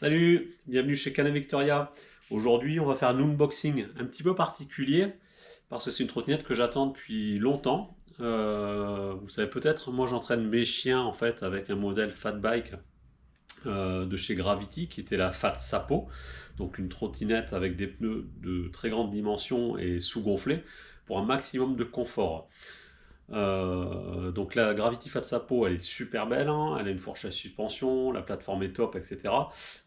Salut, bienvenue chez Canet Victoria. Aujourd'hui, on va faire un unboxing un petit peu particulier parce que c'est une trottinette que j'attends depuis longtemps. Vous savez peut-être, moi j'entraîne mes chiens en fait avec un modèle fat bike de chez Gravity qui était la Fat Sapo, donc une trottinette avec des pneus de très grande dimension et sous-gonflés pour un maximum de confort. Donc la Gravity Fat Sapo, elle est super belle, hein, elle a une fourche à suspension, la plateforme est top, etc.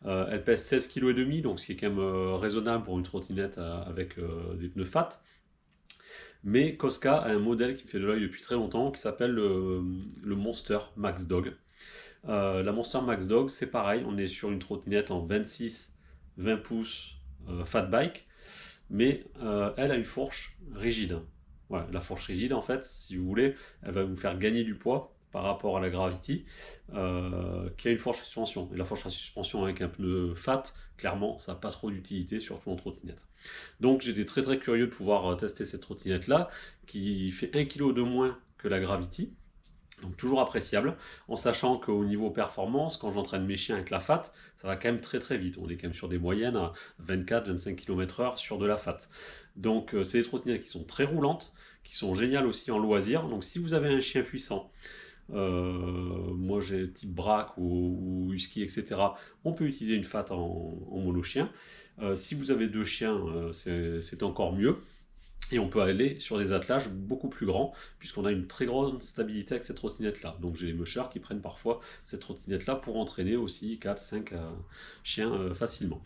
Elle pèse 16,5 kg, donc ce qui est quand même raisonnable pour une trottinette avec des pneus fat. Mais Cosca a un modèle qui me fait de l'œil depuis très longtemps, qui s'appelle le Monster Max Dog. La Monster Max Dog, c'est pareil, on est sur une trottinette en 26-20 pouces fat bike, mais elle a une fourche rigide. Voilà, la fourche rigide, en fait, si vous voulez, elle va vous faire gagner du poids par rapport à la Gravity, qui a une fourche à suspension. Et la fourche à suspension avec un pneu fat, clairement, ça n'a pas trop d'utilité, surtout en trottinette. Donc j'étais très très curieux de pouvoir tester cette trottinette-là, qui fait 1 kg de moins que la Gravity. Donc toujours appréciable, en sachant qu'au niveau performance, quand j'entraîne mes chiens avec la fat, ça va quand même très très vite. On est quand même sur des moyennes à 24-25 km/h sur de la fat. Donc c'est des trottinettes qui sont très roulantes, qui sont géniales aussi en loisir. Donc si vous avez un chien puissant, moi j'ai type braque ou husky, etc., on peut utiliser une fat en mono-chien. Si vous avez deux chiens, c'est encore mieux. Et on peut aller sur des attelages beaucoup plus grands, puisqu'on a une très grande stabilité avec cette trottinette-là. Donc j'ai les mushers qui prennent parfois cette trottinette-là pour entraîner aussi 4-5 chiens facilement.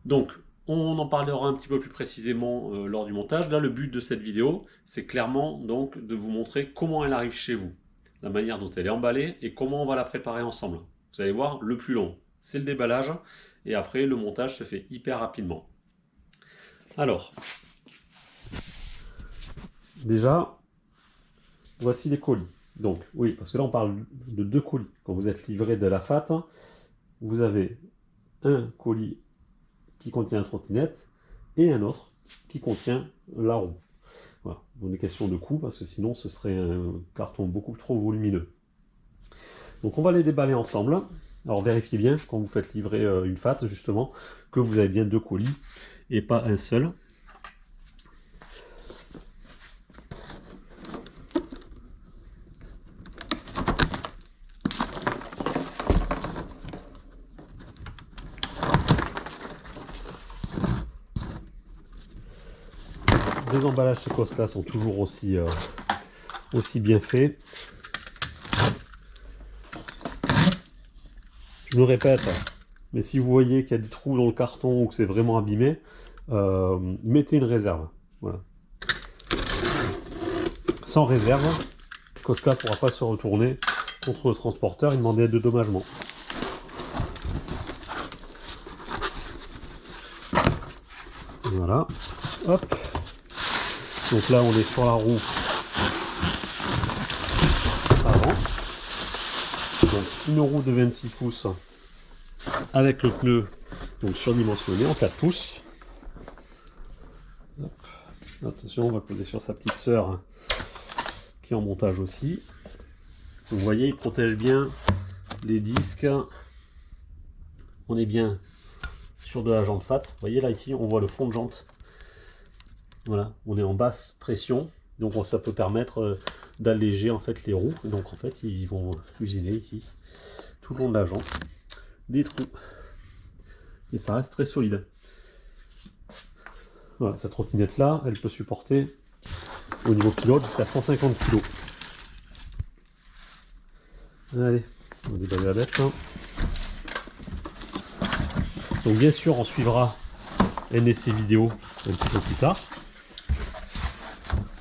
Donc on en parlera un petit peu plus précisément lors du montage. Là, le but de cette vidéo, c'est clairement donc de vous montrer comment elle arrive chez vous, la manière dont elle est emballée et comment on va la préparer ensemble. Vous allez voir, le plus long, c'est le déballage, et après le montage se fait hyper rapidement. Alors, déjà, voici les colis. Donc, oui, parce que là, on parle de deux colis. Quand vous êtes livré de la FAT, vous avez un colis qui contient la trottinette et un autre qui contient la roue. Voilà. On est question de coût parce que sinon, ce serait un carton beaucoup trop volumineux. Donc, on va les déballer ensemble. Alors, vérifiez bien quand vous faites livrer une FAT, justement, que vous avez bien deux colis et pas un seul. Les emballages chez Cosca sont toujours aussi bien faits. Je me répète, mais si vous voyez qu'il y a des trous dans le carton ou que c'est vraiment abîmé, mettez une réserve. Voilà. Sans réserve, Cosca ne pourra pas se retourner contre le transporteur et demander de dédommagement. Voilà. Hop. Donc là, on est sur la roue avant. Donc une roue de 26 pouces avec le pneu donc surdimensionné en 4 pouces. Hop. Attention, on va poser sur sa petite sœur qui est en montage aussi. Donc, vous voyez, il protège bien les disques. On est bien sur de la jante fat. Vous voyez là ici, on voit le fond de jante. Voilà, on est en basse pression, donc ça peut permettre d'alléger en fait les roues. Donc en fait, ils vont usiner ici tout le long de la jante des trous. Et ça reste très solide. Voilà, cette trottinette là, elle peut supporter au niveau pilote jusqu'à 150 kg. Allez, on va déballer la bête. Hein. Donc bien sûr, on suivra un essai vidéo un petit peu plus tard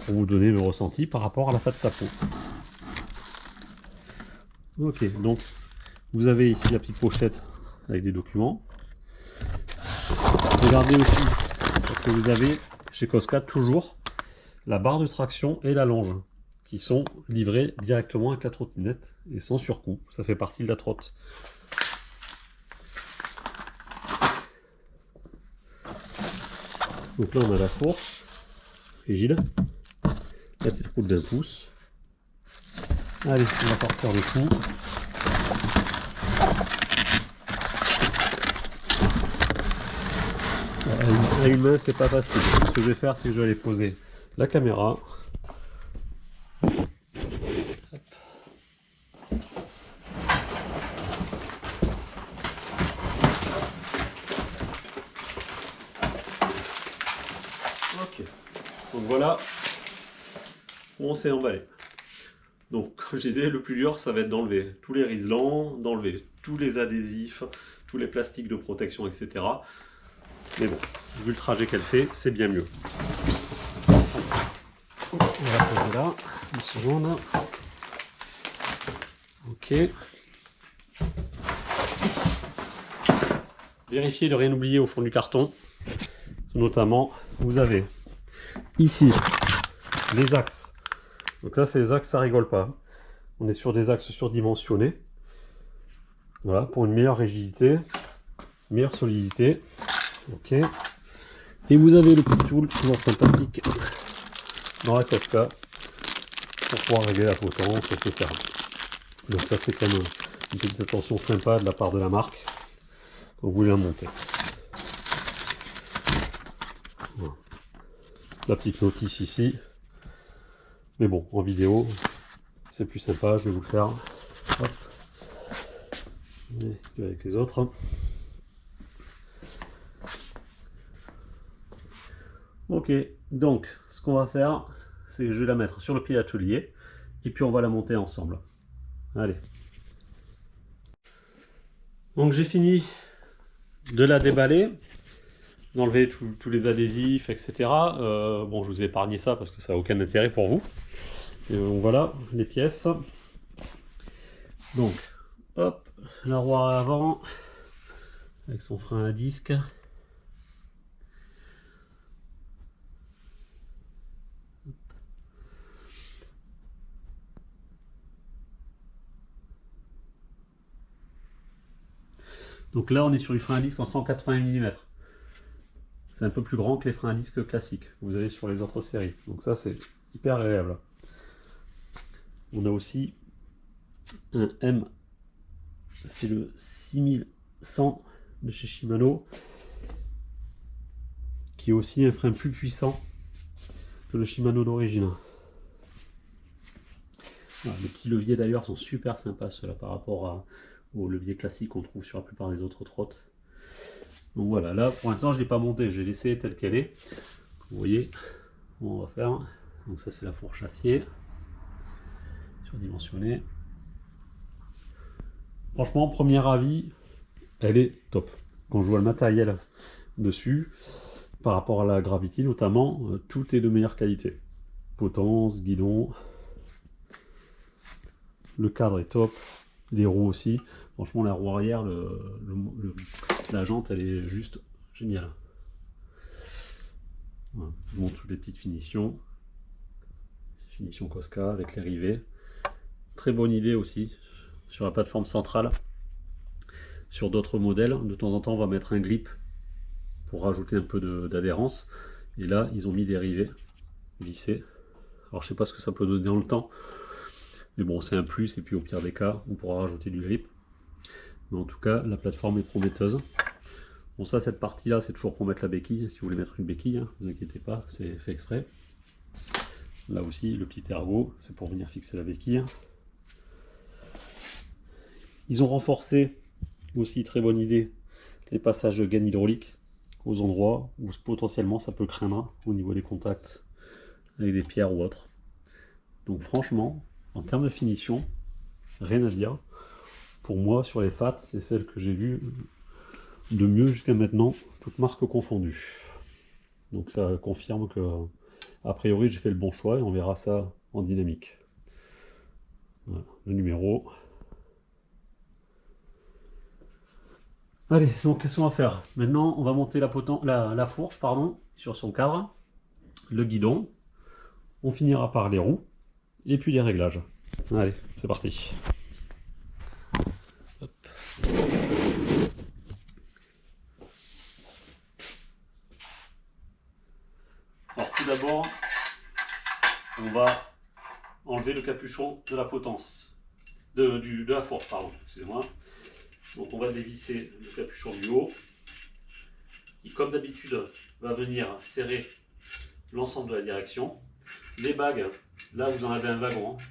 pour vous donner le ressenti par rapport à la Fat Sapo. Ok, donc vous avez ici la petite pochette avec des documents. Regardez aussi, parce que vous avez chez Cosca toujours la barre de traction et la longe qui sont livrés directement avec la trottinette et sans surcoût. Ça fait partie de la trotte. Donc là on a la fourche rigide, la petite roue de 20 pouces. Allez, on va sortir le tout. à une main, c'est pas facile. Ce que je vais faire, c'est que je vais aller poser la caméra. Ok. Donc voilà, on s'est emballé. Donc, comme je disais, le plus dur, ça va être d'enlever tous les riselants, d'enlever tous les adhésifs, tous les plastiques de protection, etc. Mais bon, vu le trajet qu'elle fait, c'est bien mieux. On va poser là, une seconde. Ok. Vérifiez de rien oublier au fond du carton. Notamment, vous avez ici les axes. Donc là, c'est les axes, ça rigole pas. On est sur des axes surdimensionnés. Voilà, pour une meilleure rigidité, meilleure solidité. Ok. Et vous avez le petit tool, toujours sympathique, dans la Cosca, pour pouvoir régler la potence, etc. Donc ça, c'est quand même une petite attention sympa de la part de la marque, quand vous voulez la monter. Voilà. La petite notice ici. Mais bon, en vidéo, c'est plus sympa, je vais vous le faire. Hop. Et avec les autres. Ok, donc ce qu'on va faire, c'est que je vais la mettre sur le pied d'atelier et puis on va la monter ensemble. Allez. Donc j'ai fini de la déballer, d'enlever tous les adhésifs, etc. Bon, je vous ai épargné ça parce que ça n'a aucun intérêt pour vous. Et donc voilà les pièces. Donc, hop, la roue avant avec son frein à disque. Donc là, on est sur du frein à disque en 180 mm. C'est un peu plus grand que les freins à disque classiques que vous avez sur les autres séries. Donc ça, c'est hyper agréable. On a aussi un M, c'est le 6100 de chez Shimano, qui est aussi un frein plus puissant que le Shimano d'origine. Voilà, les petits leviers d'ailleurs sont super sympas ceux-là par rapport aux leviers classiques qu'on trouve sur la plupart des autres trottes. Donc voilà, là pour l'instant je ne l'ai pas monté, j'ai laissé telle qu'elle est. Vous voyez, on va faire. Donc ça c'est la fourche acier surdimensionnée. Franchement, premier avis, elle est top. Quand je vois le matériel dessus, par rapport à la Gravity notamment, tout est de meilleure qualité. Potence, guidon, le cadre est top, les roues aussi. Franchement, la roue arrière, la jante, elle est juste géniale. Voilà. Je vous montre toutes les petites finitions. Finition Cosca avec les rivets. Très bonne idée aussi sur la plateforme centrale. Sur d'autres modèles, de temps en temps, on va mettre un grip pour rajouter un peu d'adhérence. Et là, ils ont mis des rivets vissés. Alors, je sais pas ce que ça peut donner dans le temps. Mais bon, c'est un plus, et puis au pire des cas, on pourra rajouter du grip. Mais en tout cas, la plateforme est prometteuse. Bon, ça, cette partie-là, c'est toujours pour mettre la béquille. Si vous voulez mettre une béquille, hein, ne vous inquiétez pas, c'est fait exprès. Là aussi, le petit ergot, c'est pour venir fixer la béquille. Ils ont renforcé, aussi très bonne idée, les passages de gaine hydraulique aux endroits où potentiellement ça peut craindre au niveau des contacts avec des pierres ou autres. Donc franchement, en termes de finition, rien à dire. Pour moi, sur les FAT, c'est celle que j'ai vue de mieux jusqu'à maintenant, toutes marques confondues. Donc ça confirme que, a priori, j'ai fait le bon choix et on verra ça en dynamique. Voilà, le numéro. Allez, donc qu'est-ce qu'on va faire? Maintenant, on va monter la fourche pardon, sur son cadre, le guidon. On finira par les roues et puis les réglages. Allez, c'est parti. Hop. Alors tout d'abord, on va enlever le capuchon de la potence, de la fourche, pardon, excusez-moi. Donc on va dévisser le capuchon du haut. qui, comme d'habitude, va venir serrer l'ensemble de la direction. Les bagues, là vous en avez un wagon. Hein.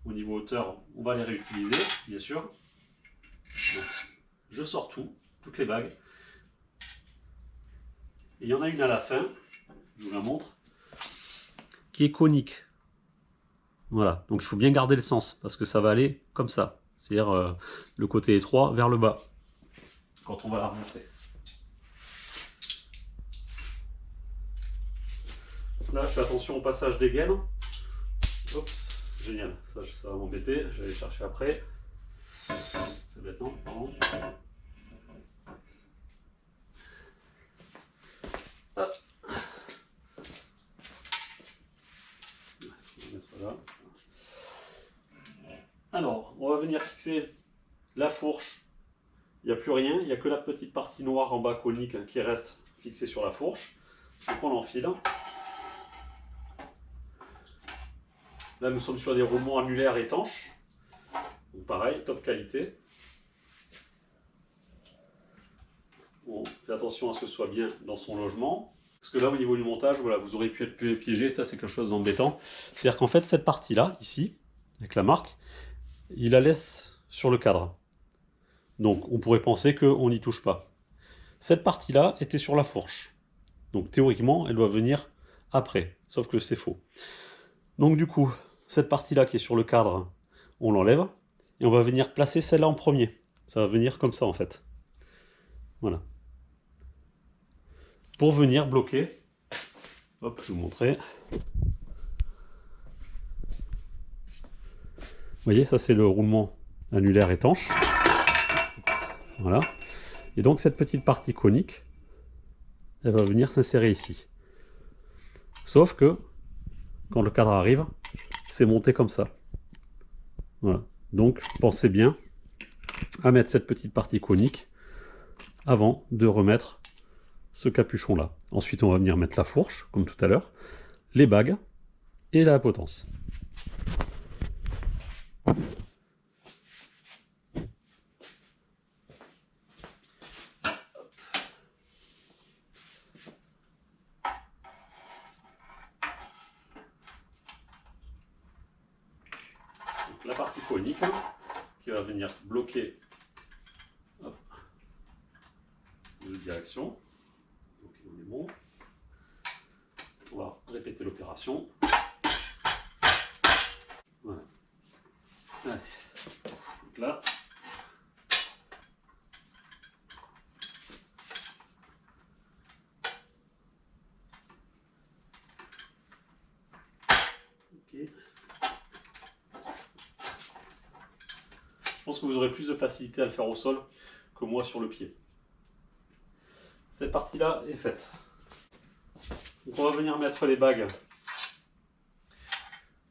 Au niveau hauteur, on va les réutiliser, bien sûr. Donc, je sors toutes les bagues. Et il y en a une à la fin, je vous la montre, qui est conique. Voilà, donc il faut bien garder le sens, parce que ça va aller comme ça. C'est-à-dire le côté étroit vers le bas, quand on va la remonter. Là, je fais attention au passage des gaines. Oups, génial, ça va m'embêter, je vais aller chercher après. C'est maintenant, pardon. Hop. On va mettre là. Alors, on va venir fixer la fourche. Il n'y a plus rien, il n'y a que la petite partie noire en bas conique hein, qui reste fixée sur la fourche. Donc on l'enfile. Là, nous sommes sur des roulements annulaires étanches. Donc pareil, top qualité. On fait attention à ce que ce soit bien dans son logement. Parce que là, au niveau du montage, voilà, vous aurez pu être piégé. Ça, c'est quelque chose d'embêtant. C'est-à-dire qu'en fait, cette partie-là, ici, avec la marque, il la laisse sur le cadre. Donc, on pourrait penser qu'on n'y touche pas. Cette partie-là était sur la fourche. Donc, théoriquement, elle doit venir après. Sauf que c'est faux. Donc, du coup, cette partie-là qui est sur le cadre, on l'enlève. Et on va venir placer celle-là en premier. Ça va venir comme ça, en fait. Voilà. Pour venir bloquer. Hop, je vais vous montrer. Vous voyez, ça c'est le roulement annulaire étanche. Voilà. Et donc cette petite partie conique, elle va venir s'insérer ici. Sauf que, quand le cadre arrive, c'est monté comme ça. Voilà. Donc, pensez bien à mettre cette petite partie conique avant de remettre ce capuchon-là. Ensuite, on va venir mettre la fourche, comme tout à l'heure, les bagues et la potence. Donc, la partie conique qui va venir bloquer de direction. Donc, on est bon. On va répéter l'opération. Voilà. Allez. Donc là. Ok. Je pense que vous aurez plus de facilité à le faire au sol que moi sur le pied. Cette partie-là est faite. Donc on va venir mettre les bagues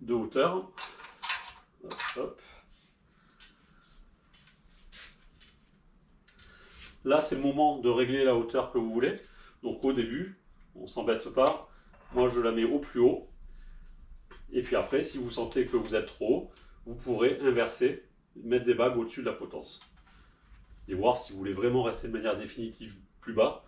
de hauteur. Hop, hop. Là, c'est le moment de régler la hauteur que vous voulez. Donc au début, on ne s'embête pas. Moi, je la mets au plus haut. Et puis après, si vous sentez que vous êtes trop haut, vous pourrez inverser, mettre des bagues au-dessus de la potence. Et voir si vous voulez vraiment rester de manière définitive plus bas,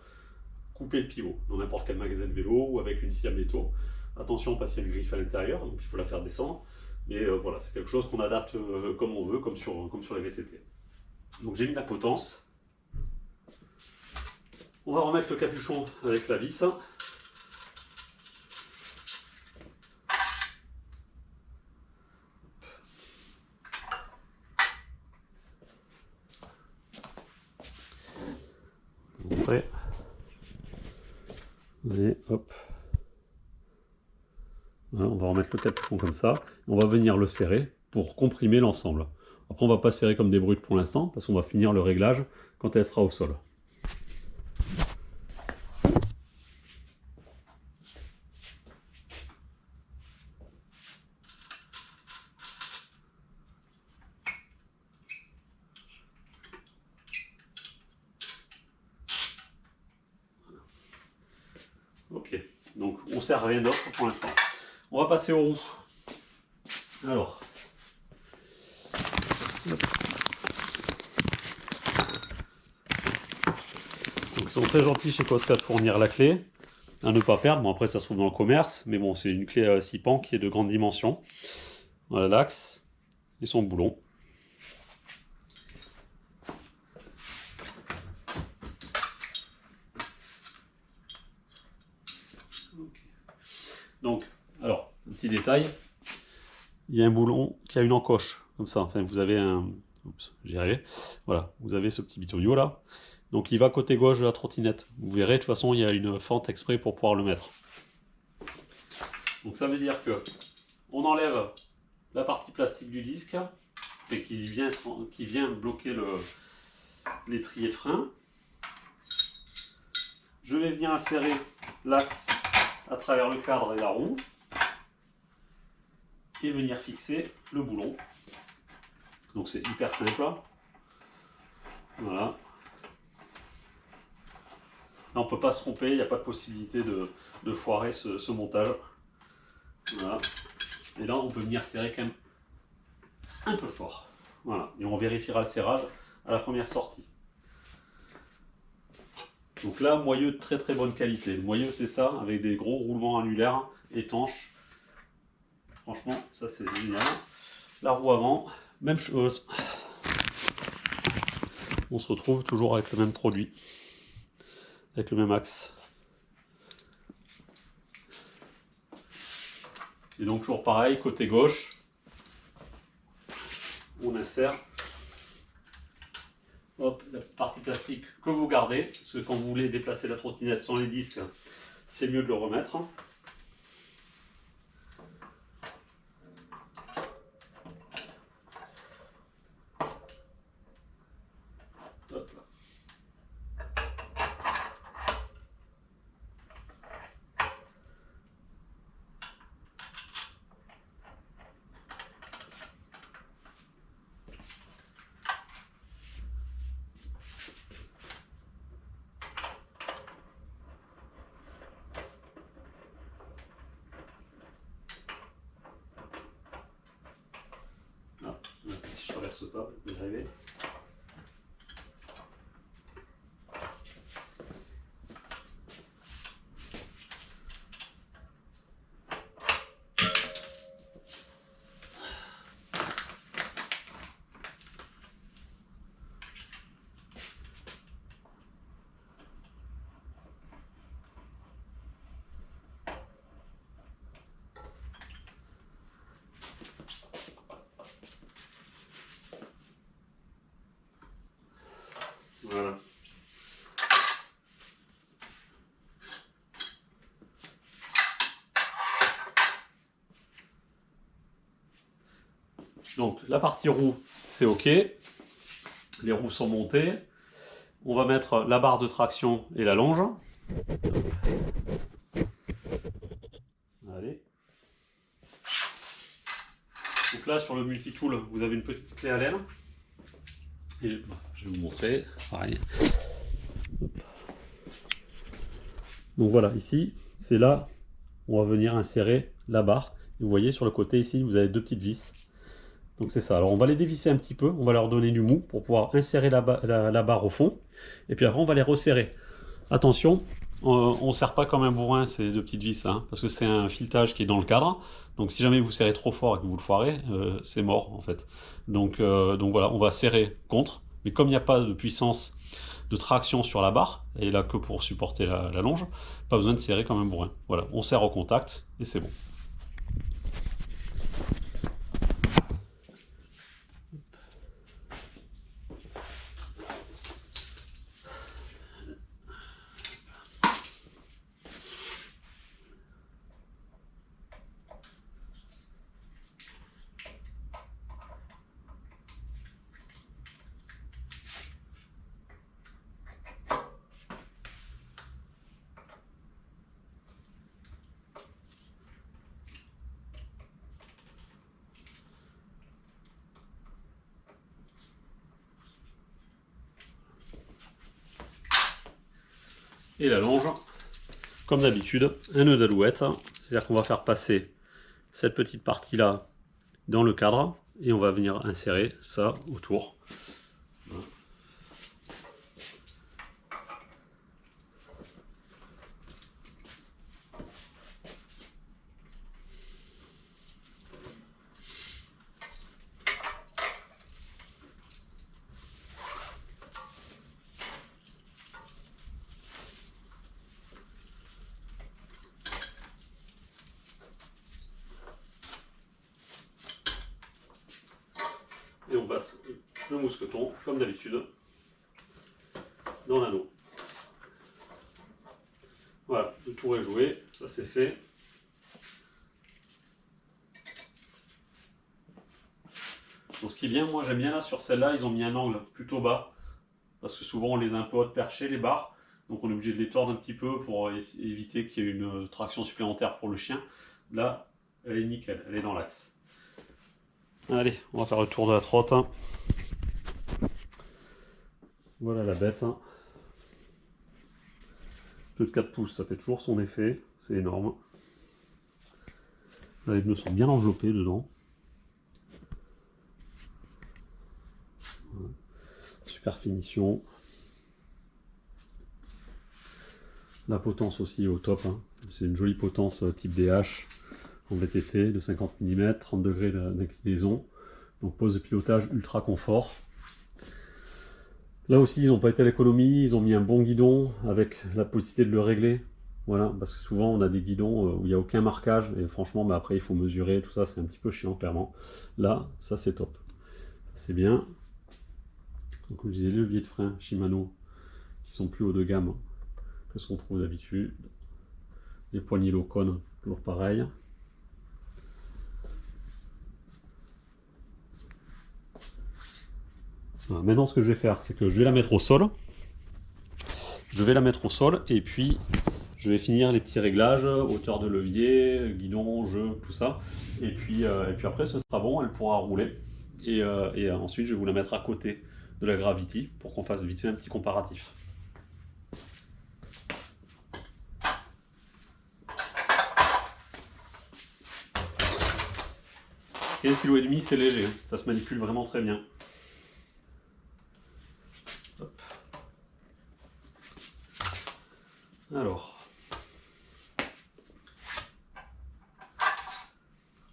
couper le pivot dans n'importe quel magasin de vélo ou avec une scie à métaux. Attention parce qu'il y a une griffe à l'intérieur, donc il faut la faire descendre. Mais voilà, c'est quelque chose qu'on adapte comme on veut, comme sur les VTT. Donc j'ai mis la potence. On va remettre le capuchon avec la vis. Après, allez, hop. Voilà, on va remettre le capuchon comme ça. On va venir le serrer pour comprimer l'ensemble. Après, on ne va pas serrer comme des brutes pour l'instant, parce qu'on va finir le réglage quand elle sera au sol. Ok, donc on ne sert à rien d'autre pour l'instant. On va passer aux roues. Alors, donc ils sont très gentils chez Cosca de fournir la clé, à ne pas perdre. Bon, après, ça se trouve dans le commerce, mais bon, c'est une clé à 6 pans qui est de grande dimension. Voilà l'axe et son boulon. Donc, alors, un petit détail, il y a un boulon qui a une encoche, comme ça. Enfin, vous avez un... Oups, j'y arrivé. Voilà, vous avez ce petit bitonio là. Donc, il va côté gauche de la trottinette. Vous verrez, de toute façon, il y a une fente exprès pour pouvoir le mettre. Donc, ça veut dire que on enlève la partie plastique du disque et qui vient bloquer l'étrier de frein. Je vais venir insérer l'axe à travers le cadre et la roue et venir fixer le boulon. Donc c'est hyper simple. Voilà. Là on ne peut pas se tromper, il n'y a pas de possibilité de foirer ce montage. Voilà. Et là on peut venir serrer quand même un peu fort. Voilà. Et on vérifiera le serrage à la première sortie. Donc là, moyeu de très très bonne qualité. Le moyeu c'est ça, avec des gros roulements annulaires étanches. Franchement, ça c'est génial. La roue avant, même chose. On se retrouve toujours avec le même produit, avec le même axe. Et donc toujours pareil, côté gauche, on insère hop, la petite partie plastique que vous gardez, parce que quand vous voulez déplacer la trottinette sans les disques, c'est mieux de le remettre. Hop là. Ah, si je traverse pas, je vais y arriver. Voilà. Donc la partie roue, c'est OK. Les roues sont montées. On va mettre la barre de traction et la longe. Allez. Donc là, sur le multitool, vous avez une petite clé Allen. Et je vais vous montrer. Pareil. Donc voilà, ici, c'est là où on va venir insérer la barre. Vous voyez, sur le côté ici, vous avez deux petites vis. Donc c'est ça. Alors on va les dévisser un petit peu, on va leur donner du mou pour pouvoir insérer la barre au fond. Et puis après, on va les resserrer. Attention, on ne serre pas comme un bourrin ces deux petites vis, hein, parce que c'est un filetage qui est dans le cadre. Donc si jamais vous serrez trop fort et que vous le foirez, c'est mort en fait. Donc voilà, on va serrer contre. Mais comme il n'y a pas de puissance de traction sur la barre, et là que pour supporter la longe, pas besoin de serrer comme un bourrin. Voilà, on serre au contact et c'est bon. Et la longe, comme d'habitude, un nœud d'alouette, c'est-à-dire qu'on va faire passer cette petite partie-là dans le cadre et on va venir insérer ça autour. passe le mousqueton, comme d'habitude, dans l'anneau. Voilà, le tour est joué, ça c'est fait. Donc ce qui est bien, moi j'aime bien là sur celle-là, ils ont mis un angle plutôt bas, parce que souvent on les a un peu haute perchées les barres, donc on est obligé de les tordre un petit peu pour éviter qu'il y ait une traction supplémentaire pour le chien. Là, elle est nickel, elle est dans l'axe. Allez, on va faire le tour de la trotte. Voilà la bête. Plus de 4 pouces, ça fait toujours son effet, c'est énorme. Là, les pneus sont bien enveloppés dedans. Voilà. Super finition. La potence aussi est au top. Hein. C'est une jolie potence type DH en VTT de 50 mm, 30 degrés d'inclinaison. Donc pose de pilotage ultra confort. Là aussi, ils n'ont pas été à l'économie, ils ont mis un bon guidon avec la possibilité de le régler. Voilà, parce que souvent on a des guidons où il n'y a aucun marquage et franchement, bah, après il faut mesurer, tout ça, c'est un petit peu chiant clairement. Là, ça c'est top. C'est bien. Donc, comme je disais, les leviers de frein Shimano qui sont plus haut de gamme que ce qu'on trouve d'habitude. Les poignées Locon, toujours pareil. Voilà, maintenant, ce que je vais faire, c'est que je vais la mettre au sol. Je vais la mettre au sol et puis je vais finir les petits réglages, hauteur de levier, guidon, jeu, tout ça. Et puis après, ce sera bon, elle pourra rouler. Et ensuite, je vais vous la mettre à côté de la Gravity pour qu'on fasse vite fait un petit comparatif. 15,5 kg, c'est léger, hein. Ça se manipule vraiment très bien. Hop. Alors,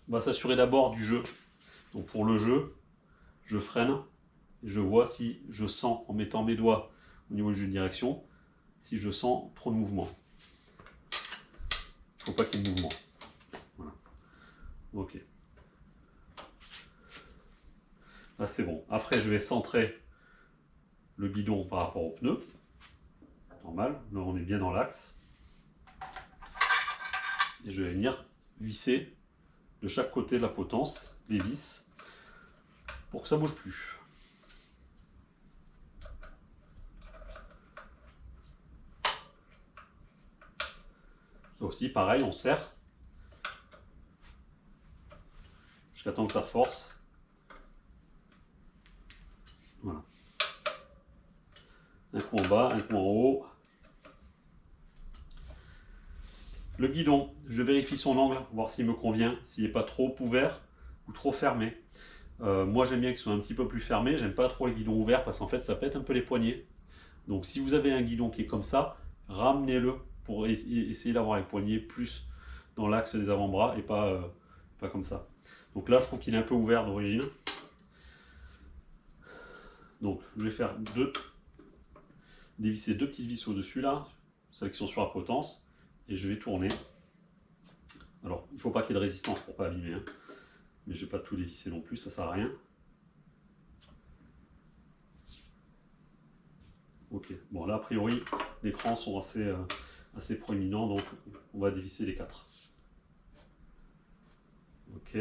on va s'assurer d'abord du jeu. Donc pour le jeu, je freine et je vois si je sens, en mettant mes doigts au niveau du jeu de direction, si je sens trop de mouvement. Il ne faut pas qu'il y ait de mouvement. Voilà. Ok. Là c'est bon. Après je vais centrer le guidon par rapport au pneu. Normal, là on est bien dans l'axe. Et je vais venir visser de chaque côté de la potence les vis pour que ça ne bouge plus. Là aussi pareil, on serre jusqu'à temps que ça force. Voilà. Un coup en bas, un coup en haut. Le guidon, je vérifie son angle, voir s'il me convient, s'il n'est pas trop ouvert ou trop fermé. Moi j'aime bien qu'il soit un petit peu plus fermé, j'aime pas trop les guidons ouverts parce qu'en fait ça pète un peu les poignets. Donc si vous avez un guidon qui est comme ça, ramenez-le pour essayer d'avoir les poignets plus dans l'axe des avant-bras et pas comme ça. Donc là je trouve qu'il est un peu ouvert d'origine. Donc je vais faire dévisser deux petites vis au-dessus là, celles qui sont sur la potence, et je vais tourner. Alors il ne faut pas qu'il y ait de résistance pour ne pas abîmer, hein. Mais je ne vais pas tout dévisser non plus, ça ne sert à rien. Ok, bon là a priori les crans sont assez proéminents, donc on va dévisser les 4. Ok.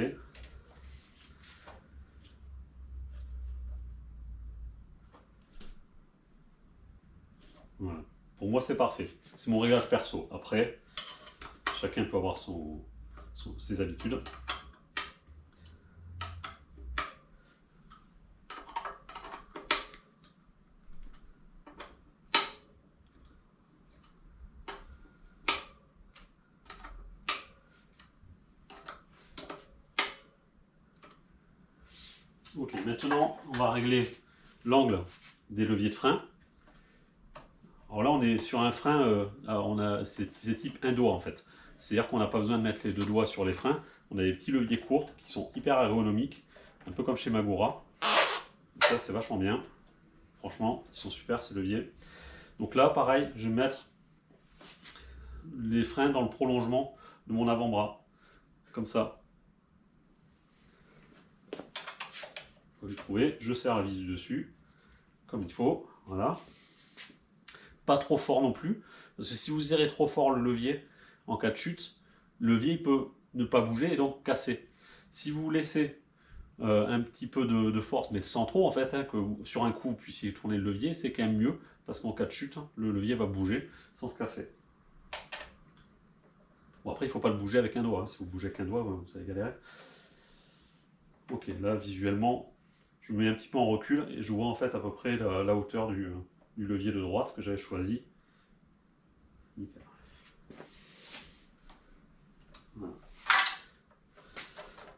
Voilà. Pour moi c'est parfait, c'est mon réglage perso. Après, chacun peut avoir ses habitudes. Ok, maintenant on va régler l'angle des leviers de frein. Alors là on est sur un frein, c'est type indo en fait. C'est-à-dire qu'on n'a pas besoin de mettre les deux doigts sur les freins. On a des petits leviers courts qui sont hyper ergonomiques, un peu comme chez Magura. Donc ça c'est vachement bien. Franchement, ils sont super ces leviers. Donc là pareil, je vais mettre les freins dans le prolongement de mon avant-bras. Comme ça. Une fois que j'ai trouvé, je serre la vis dessus, comme il faut, voilà. Pas trop fort non plus, parce que si vous serrez trop fort le levier, en cas de chute, le levier il peut ne pas bouger et donc casser. Si vous laissez un petit peu de force, mais sans trop en fait, hein, que sur un coup vous puissiez tourner le levier, c'est quand même mieux, parce qu'en cas de chute, hein, le levier va bouger sans se casser. Bon après il ne faut pas le bouger avec un doigt, hein. Si vous bougez avec un doigt, vous allez galérer. Ok, là visuellement, je me mets un petit peu en recul et je vois en fait à peu près la hauteur du levier de droite que j'avais choisi. Nickel. Voilà.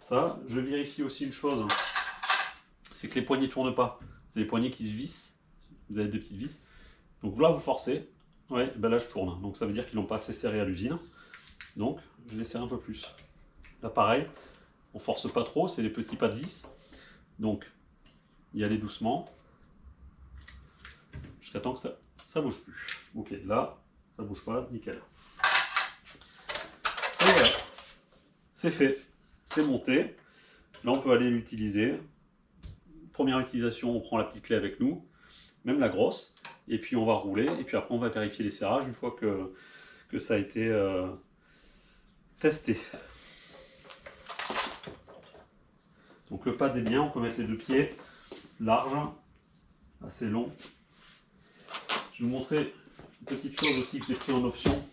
Ça, je vérifie aussi une chose, c'est que les poignées ne tournent pas. C'est les poignées qui se vissent, vous avez des petites vis. Donc là vous forcez, ouais, ben là je tourne. Donc ça veut dire qu'ils n'ont pas assez serré à l'usine. Donc je les serre un peu plus. Là pareil, on force pas trop, c'est les petits pas de vis. Donc y aller doucement, jusqu'à temps que ça bouge plus. Ok, là, ça bouge pas, nickel. Et voilà, c'est fait, c'est monté. Là, on peut aller l'utiliser. Première utilisation, on prend la petite clé avec nous, même la grosse, et puis on va rouler, et puis après on va vérifier les serrages une fois que ça a été testé. Donc le pad est bien, on peut mettre les deux pieds larges, assez longs. Je vais vous montrer une petite chose aussi que j'ai pris en option.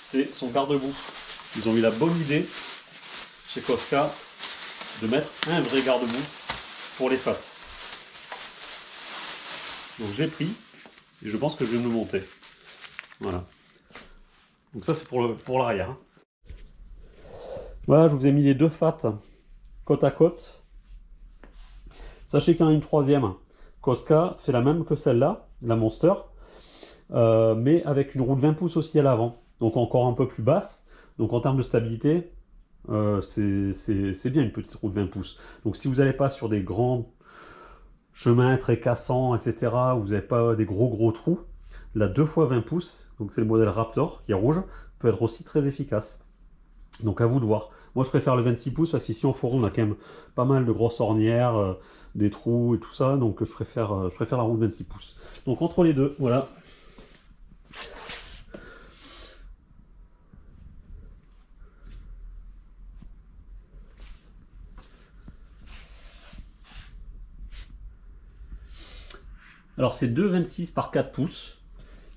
C'est son garde-boue. Ils ont eu la bonne idée chez Cosca de mettre un vrai garde-boue pour les fats. Donc j'ai pris et je pense que je vais me le monter. Voilà. Donc ça c'est pour l'arrière. Voilà, je vous ai mis les deux fats côte à côte. Sachez qu'il y en a une troisième. Cosca fait la même que celle-là, la Monster, mais avec une roue de 20 pouces aussi à l'avant. Donc encore un peu plus basse. Donc en termes de stabilité, c'est bien une petite roue de 20 pouces. Donc si vous n'allez pas sur des grands chemins très cassants, etc., où vous n'avez pas des gros trous, la 2 x 20 pouces, donc c'est le modèle Raptor qui est rouge, peut être aussi très efficace. Donc à vous de voir. Moi je préfère le 26 pouces parce qu'ici en forêt on a quand même pas mal de grosses ornières, des trous et tout ça, donc je préfère la roue de 26 pouces. Donc entre les deux, voilà. Alors c'est 2,26 par 4 pouces.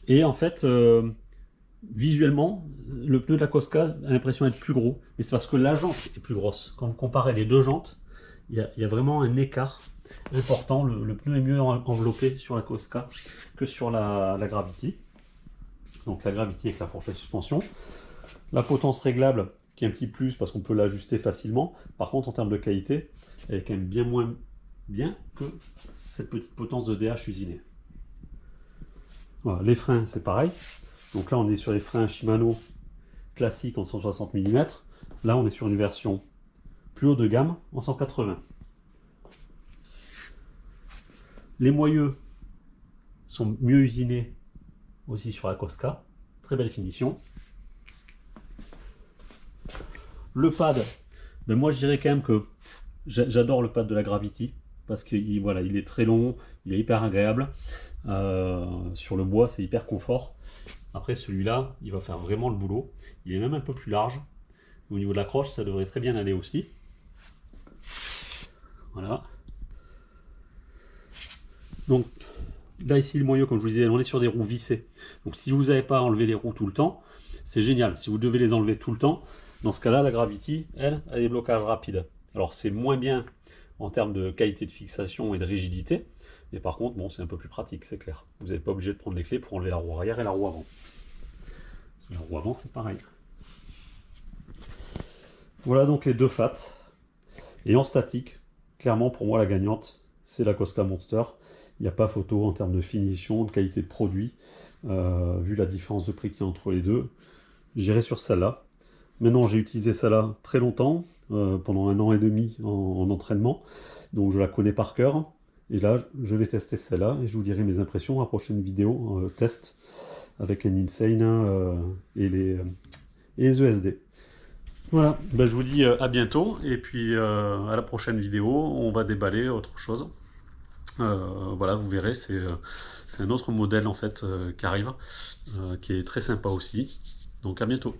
Et en fait, visuellement, le pneu de la Cosca a l'impression d'être plus gros. Mais c'est parce que la jante est plus grosse. Quand vous comparez les deux jantes, il y a vraiment un écart important. Le pneu est mieux enveloppé sur la Cosca que sur la Gravity. Donc la Gravity avec la fourchette suspension. La potence réglable qui est un petit plus parce qu'on peut l'ajuster facilement. Par contre, en termes de qualité, elle est quand même bien moins bien que cette petite potence de DH usinée. Voilà, les freins, c'est pareil. Donc là, on est sur les freins Shimano classiques en 160 mm. Là, on est sur une version plus haut de gamme en 180. Les moyeux sont mieux usinés aussi sur la Cosca. Très belle finition. Le pad, ben moi je dirais quand même que j'adore le pad de la Gravity parce qu'il voilà, il est très long, il est hyper agréable. Sur le bois, c'est hyper confort. Après, celui-là, il va faire vraiment le boulot. Il est même un peu plus large. Au niveau de l'accroche, ça devrait très bien aller aussi. Voilà. Donc, là, ici, le moyeu, comme je vous disais, on est sur des roues vissées. Donc, si vous n'avez pas enlevé les roues tout le temps, c'est génial. Si vous devez les enlever tout le temps, dans ce cas-là, la Gravity, elle, a des blocages rapides. Alors, c'est moins bien en termes de qualité de fixation et de rigidité. Mais par contre, bon, c'est un peu plus pratique, c'est clair. Vous n'êtes pas obligé de prendre les clés pour enlever la roue arrière et la roue avant. La roue avant, c'est pareil. Voilà donc les deux fats. Et en statique, clairement, pour moi, la gagnante, c'est la Cosca Monster. Il n'y a pas photo en termes de finition, de qualité de produit. Vu la différence de prix qu'il y a entre les deux, j'irai sur celle-là. Maintenant, j'ai utilisé celle-là très longtemps, pendant 1 an et demi en entraînement. Donc, je la connais par cœur. Et là, je vais tester celle-là et je vous dirai mes impressions à la prochaine vidéo test avec un Insane et les ESD. Voilà, ben, je vous dis à bientôt et puis à la prochaine vidéo, on va déballer autre chose. Voilà, vous verrez, c'est un autre modèle en fait qui arrive, qui est très sympa aussi. Donc à bientôt.